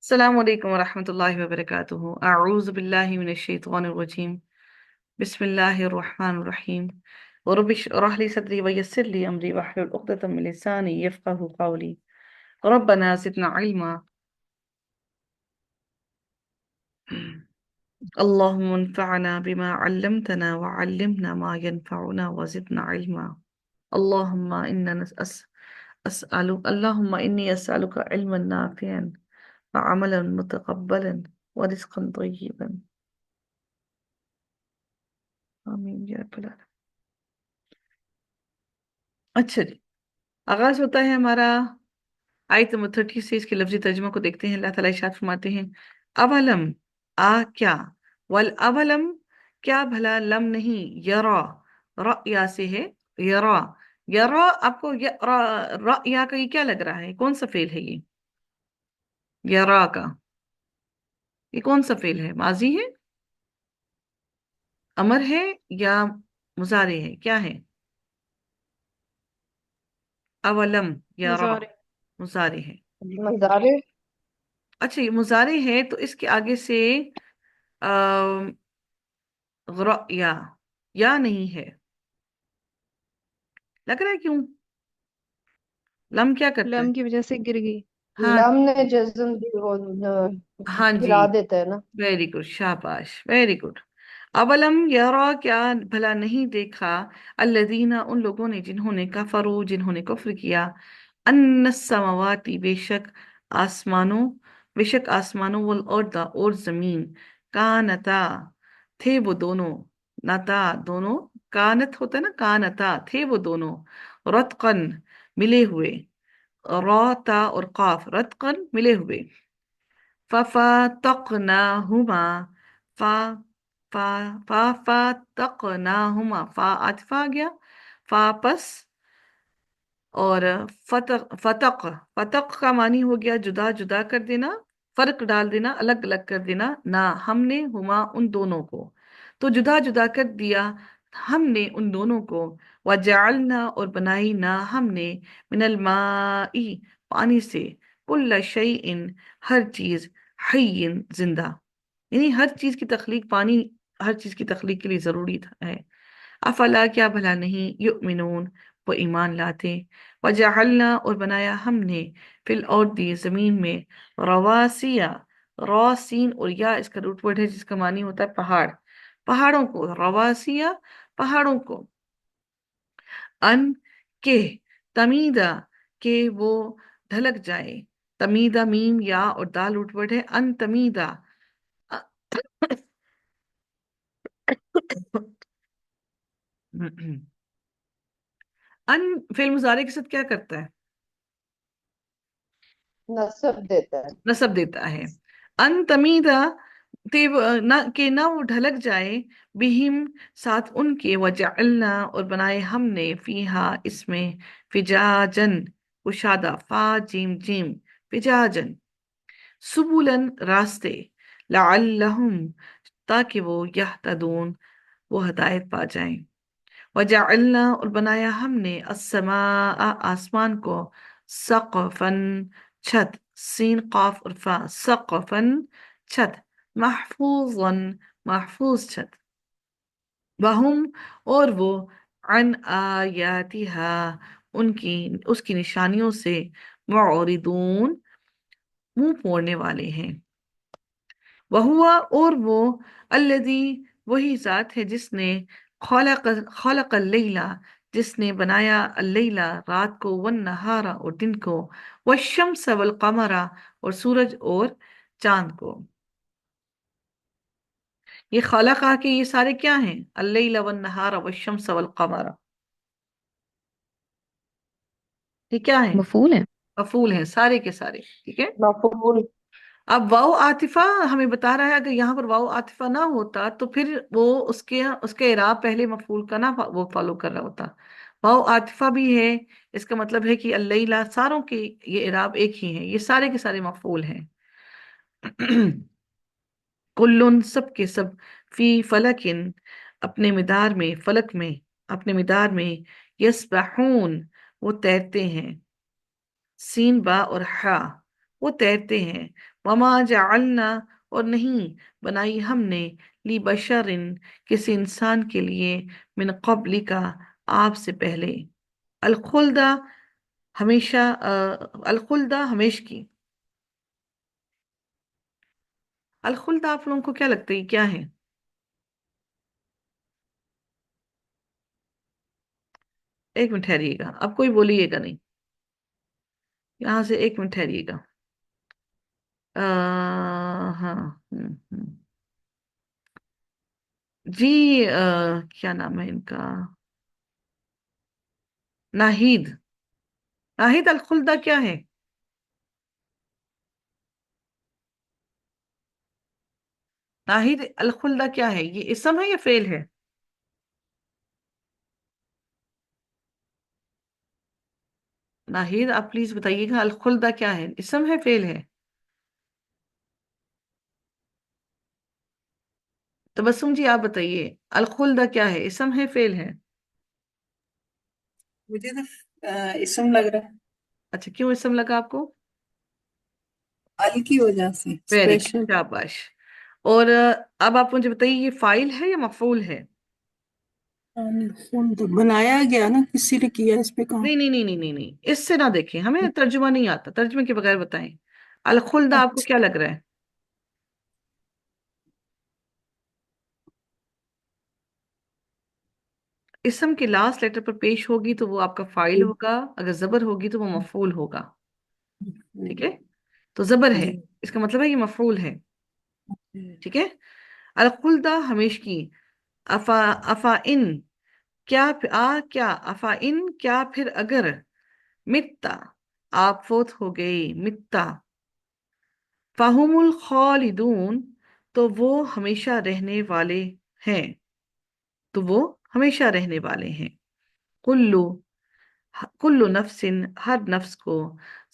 السلام علیکم ورحمۃ اللہ وبرکاتہ۔ اعوذ باللہ من الشیطان الرجیم، بسم اللہ الرحمن الرحیم۔ رب اشرح لي صدری ویسر لي امری واحلل عقدۃ من لسانی یفقهوا قولی۔ ربنا زدنا علما، اللهم انفعنا بما علمتنا وعلمنا ما ينفعنا وزدنا علما۔ اللهم إنا اللهم إني أسألك علما نافعا وعملا متقبلا ورزقا طيبا، آمین یا رب العالمین۔ اچھا جی، آغاز ہوتا ہے ہمارا آیت نمبر 30 سے۔ اس کے لفظی ترجمہ کو دیکھتے ہیں۔ اللہ تعالیٰ ارشاد فرماتے ہیں، اولم کیا، والاولم کیا بھلا، لم نہیں، یرا رأیا سے ہے، یرا یرا آپ کو رأیا کا یہ کیا لگ رہا ہے؟ کون سا فعل ہے یہ؟ یرا کا یہ کون سا فعل ہے؟ ماضی ہے، امر ہے، یا مضارع ہے؟ کیا ہے؟ اولم یرا مضارع مضارع ہے۔ مضارع اچھا یہ مضارع ہے تو اس کے آگے سے یا نہیں ہے، لگ رہا ہے کیوں؟ لم کیا کرتا ہے؟ لم کی وجہ سے گر گئی۔ ہاں لم نے جزم دی وہ ہاں جی، گرا دیتا ہے نا۔ ویری گڈ، شاباش، ویری گڈ۔ اولم یرا کیا بھلا نہیں دیکھا، الذین ان لوگوں نے جنہوں نے کفروا جنہوں نے کفر کیا، ان السماواتی بے شک آسمانوں، والارض اور زمین، کانتا تھے وہ دونوں، نتا دونوں، کانت ہوتا ہے نا، کانتا تھے وہ دونوں، رتقن ملے ہوئے، را تا اور قاف رتقن ملے ہوئے، فَفَاتَقْنَاهُمَا فا فا فا فَاتَقْنَاهُمَا فا عطف آ گیا، فا پس، اور فتق فتق کا معنی ہو گیا جدا جدا کر دینا، فرق ڈال دینا، الگ الگ کر دینا، نہ ہم نے ہما ان دونوں کو، تو جدا جدا کر دیا ہم نے ان دونوں کو، وجعلنا اور بنائی نہ ہم نے، من الماء پانی سے، کل شیء ہر چیز، حی زندہ، یعنی ہر چیز کی تخلیق، پانی ہر چیز کی تخلیق کے لیے ضروری ہے۔ افلا کیا بھلا نہیں، یؤمنون وہ ایمان لاتے، وجعلنا اور بنایا ہم نے، فی الارض زمین میں، رواسیا را سین اور یا اس کا روٹ ورڈ ہے جس کا معنی ہوتا ہے پہاڑ، پہاڑوں کو، رواسیا پہاڑوں کو، ان کے، تمیدہ کہ وہ ڈھلک جائے، تمیدہ میم یا اور دال روٹ ورڈ ہے، ان تمیدہ ان فعل مضارع کے ساتھ کیا کرتا ہے؟ نصب دیتا ہے۔ نصب دیتا ہے۔ ان تمیدہ کہ نہ وہ ڈھلک جائے، بہم ساتھ ان کے، وجعلنا اور بنائے ہم نے، فیہا اس میں، فجاجن کشادہ، فا جیم جیم، فجاجن سبولن راستے، لعلہم تاکہ وہ، یہتدون وہ ہدایت پا جائیں، وجعلنا اور بنایا ہم نے، السماء آسمان کو، سقفن چھت، سین قاف اور فا، سقفن چھت، محفوظن محفوظ چھت، وہم اور وہ، عن آیاتہا اس کی نشانیوں سے، معرضون منہ موڑنے والے ہیں، وہوا اور وہ، الذی وہی ذات ہے جس نے، خلق اللیلہ جس نے بنایا، اللیلہ رات کو، والنہار اور دن کو، والشمس والقمر اور سورج اور چاند کو۔ یہ خلق کے یہ سارے کیا ہیں؟ اللیل والنہار والشمس والقمر، یہ کیا ہیں؟ مفعول ہے۔ مفعول ہیں سارے کے سارے، ٹھیک ہے۔ مفعول اب واو عاطفہ ہمیں بتا رہا ہے، اگر یہاں پر واو عاطفہ نہ ہوتا تو پھر وہ اس کے اعراب پہلے مفعول کا نہ وہ فالو کر رہا ہوتا، واو عاطفہ بھی ہے، اس کا مطلب ہے کہ اللیلہ ساروں کے یہ اعراب ایک ہی ہیں، یہ سارے کے سارے مفعول ہیں۔ کلن سب کے سب، فی فلکن اپنے مدار میں، فلک میں اپنے مدار میں، یسبحون وہ تیرتے ہیں، سین با اور ہا، وہ तैरते हैं। वमा जअलना, और नहीं बनाई हमने, ली बशरिन, किसी इंसान के लिए, मिन क़ब्ली का, आपसे पहले, अलखुल्दा, हमेशा, अलखुल्दा हमेशकी। अलखुल्दा आप लोगों को क्या लगता है क्या है? एक मिनट ठहरिएगा, अब कोई बोलिएगा नहीं, यहाँ से एक मिनट ठहरिएगा। हाँ। जी, क्या नाम है इनका? नाहिद। नाहिद, अलखुल्दा क्या है? नाहिद, अलखुल्दा क्या है? ये इसम है या फेल है? नाहिद, आप प्लीज बताइएगा, अलखुल्दा क्या है, इसम है फेल है? तबस्सुम जी, आप बताइए, अलखुल्दा क्या है, इसम है फेल है? मुझे तो इसम लग रहा है। अच्छा, क्यों इसम लगा आपको? अल की वजह से वेरी गुड, स्पेशल। शाबाश। और अब आप मुझे बताइए, ये फाइल है या मफूल है? तो बनाया गया ना, किसी ने किया इस पे काम। नहीं नहीं नहीं नहीं नहीं नहीं, इससे ना देखें, हमें तर्जुमा नहीं आता, तर्जुमे के बगैर बताएं। अलखुल्दा आपको अच्छा। क्या लग रहा है? इसम के लास्ट लेटर पर पेश होगी तो वो आपका फाइल होगा, अगर जबर होगी तो वो मफूल होगा। ठीक है, तो जबर है, जी। इसका मतलब है ये मफूल है। ठीक है। अलखुल्दा हमेश की। अफा, अफा इन, क्या, क्या, अफा इन, क्या फिर अगर, मित्ता, आप फोत हो गए, मित्ता, फाहुमुल खालिदून, तो वो हमेशा रहने वाले हैं, तो वो हमेशा रहने वाले हैं। कुल्लू, कुल्लु नफ्सिन, हर नफ्स को,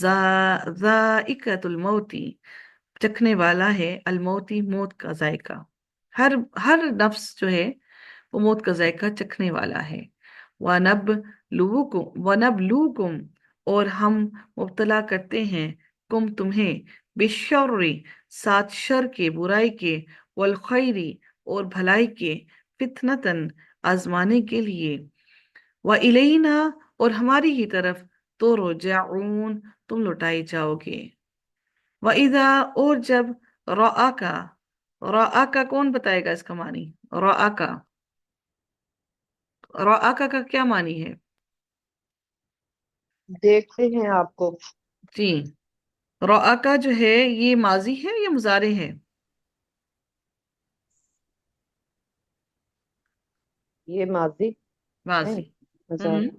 जाइकतुल मौती, चखने वाला है, अलमौती, मौत का जायका। हर हर नफ्स जो है वो मौत का जायका चखने वाला है। वनब वनब लूकुम, और हम मुब्तला करते हैं, कुम तुम्हें, बिशर्री, साथ शर के, बुराई के, वल खैरी, और भलाई के, फितनतन, आजमाने के लिए, व इलैना, और हमारी ही तरफ, तो रोजाऊन, तुम लौटाए जाओगे। व इदा, और जब, रआ का, रआ का कौन बताएगा इसका मानी? रआ का, रआ का क्या मानी है? देखते हैं आपको। जी, रआ का जो है ये माजी है या मुजारे है? ये माजी। नहीं, माजी। मजाक।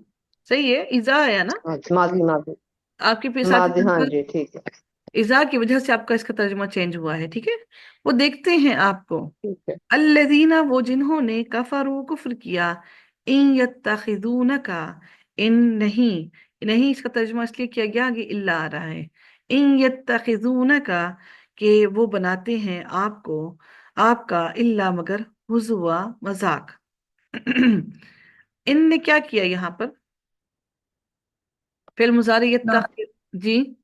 सही है, इजा है ना? अच्छा, माजी माजी। आपके साथी माजी, हाँ बिल्कुल, जी, ठीक है। इजा की वजह से आपका इसका तर्जुमा चेंज हुआ है। ठीक है, वो देखते हैं आपको। ठीक है। अल्लज़ीना, वो जिन्होंने, कफरू, कुफ्र किया, इन यत्तखिज़ून का, इन नहीं, नहीं इसका तर्जुमा इसलिए किया गया कि इल्ला आ रहा है। इन यत्तखिज़ून का, कि वो बनाते हैं आपको, आपका, इल्ला मगर, हुजुआ, मजाक। इन ने क्या किया यहाँ पर? फिर मुजारी ना, जी,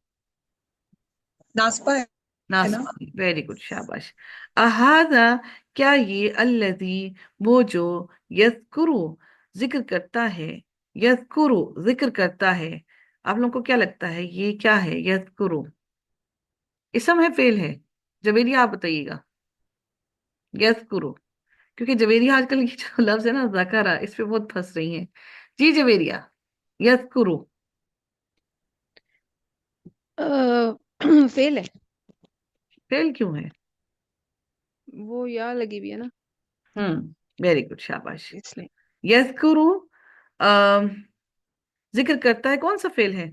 नासपा है ना। नासवानी, वेरी गुड, शाबाश। अहादा, क्या ये, अल्लजी, वो जो, यज़कुरु, जिक्र करता है, यज़कुरु, जिक्र करता है। आप लोगों को क्या लगता है ये क्या है, यज़कुरु? इसम है फेल है? जवेरिया आप बताइएगा, यज़कुरु। क्योंकि जवेरिया आजकल की जो लफ्ज है ना, ज़करा, इस पे बहुत फंस रही हैं। जी जवेरिया, यज़कुरु, फेल है। फेल क्यों है? वो या लगी हुई है ना, वेरी गुड, शाबाश। इसलिए। यज़कुरु, अम, जिक्र करता है, कौन सा फेल है?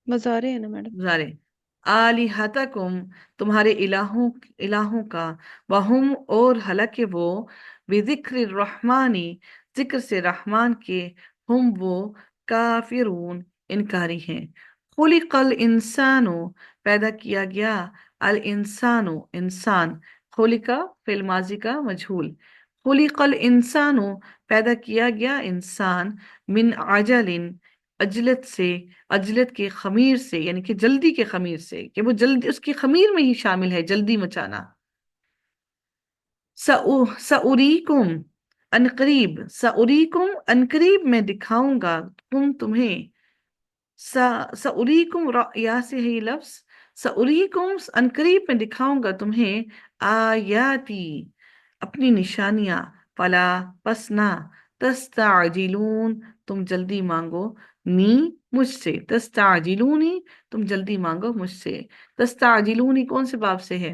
मजारे है ना मैडम। गुजारे। आलिहतकुम, तुम्हारे इलाहों, इलाहों का, वहुम, और हालांकि वो, बिजिक्र रहमानी, जिक्र से रहमान के, हम वो, काफिरून, इनकारी हैं। खुलिकल इंसानो, पैदा किया गया, अल इंसानो, इंसान, खुलिका फिल माजी का मजहूल, खुलिकल इंसानो, पैदा किया गया इंसान, मिन आजलिन, अजलत से, अजलत के खमीर से, यानी कि जल्दी के खमीर से, कि वो जल्दी उसकी खमीर में ही शामिल है जल्दी मचाना। सउरीकुम अनकरीब, सउरीकुम अनकरीब मैं दिखाऊंगा तुम्हें। सउरीकुम या से है ये लफ्ज, सउरीकुम अनकरीब मैं दिखाऊंगा तुम्हें आयाती अपनी निशानियां, फला पसना, तस्ताजिलून तुम जल्दी मांगो, नी मुझसे, तस्ताजिलूनी तुम जल्दी मांगो मुझसे। तस्ताजिलूनी कौन से बाब से है?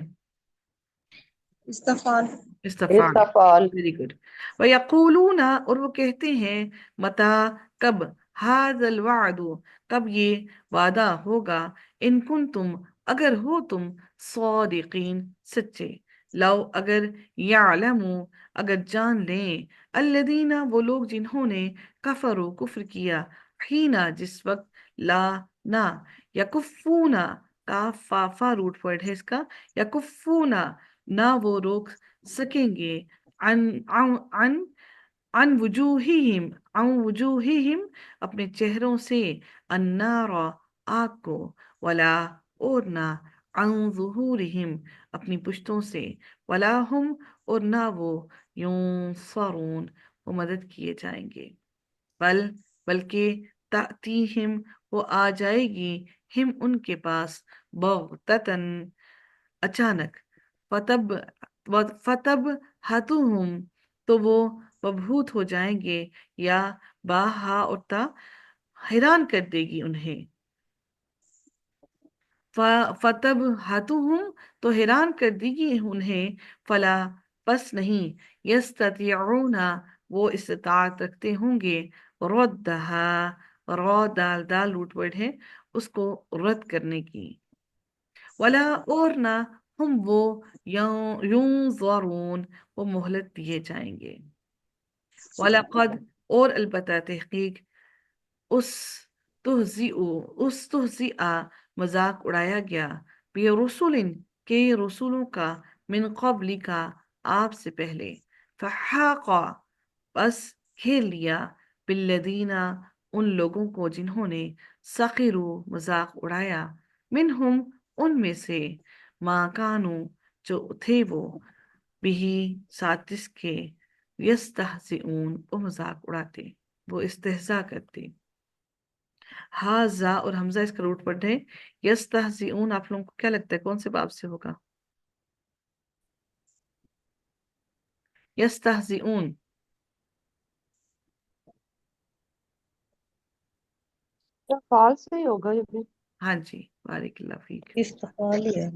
इस्तफाल। इस्तफाल। इस्तफाल। Very good. वयकूलूना और वो कहते हैं, मता कब, हादल वादु कब ये वादा होगा, इन कुन तुम अगर हो तुम, सादिकीन सच्चे, लो अगर, यालमु अगर जान लें, अल्लदीना वो लोग जिन्होंने, कफरू कुफ्र किया, हीना जिस वक्त, ला ना, यकुफूना का फा रूट वर्ड है इसका, यकुफूना ना वो रोक सकेंगे, अन अन अन अन वुजूहिहिम, अन वुजूहिहिम अपने चेहरों से, अन्नारा आग को, वला और ना, अन ज़ुहूरिहिम अपनी पुश्तों से, वला हुम और ना वो, युनसरून वो मदद किए जाएंगे, बल बल्कि तातीहिम वो आ जाएगी, हिम उनके पास, बगततन अचानक, फतब फतब हतुहुम तो वो मबहूत हो जाएंगे, या बाहा उता हैरान कर देगी उन्हें, फतब हतुहुम तो हैरान कर देगी उन्हें, फला बस नहीं, यस्ततिऊना वो इस्तात रखते होंगे, रद्दहा रौ दाल दाल रूट वर्ड है उसको रद्द करने की, वला और ना, हम वो यूं वो मोहलत दिए जाएंगे, वलक़द और अलबत्ता तहकीक, उस उस तुहज़िआ मजाक उड़ाया गया, बेरसुलिन के रसूलों का, मिन क़ब्ली का आपसे पहले, फ़हाक़ा बस खेल लिया, बिल्लदीना उन लोगों को जिन्होंने, सखिरू मजाक उड़ाया, मिनहुम उनमें से, मा कानू जो थे वो, बिही साथ जिसके, यस्तहज़िऊन वो मजाक उड़ाते, वो इस्तेहजा करते। हाजा और हमजा इसका रूट वर्ड है, यस्तहज़िऊन आप लोगों को क्या लगता है कौन से बाब से होगा? यस्तहज़िऊन, इस्तफाल से ही होगा ये भी। हाँ जी, बारिकल्लाह फीक। इस्तफाल ही है।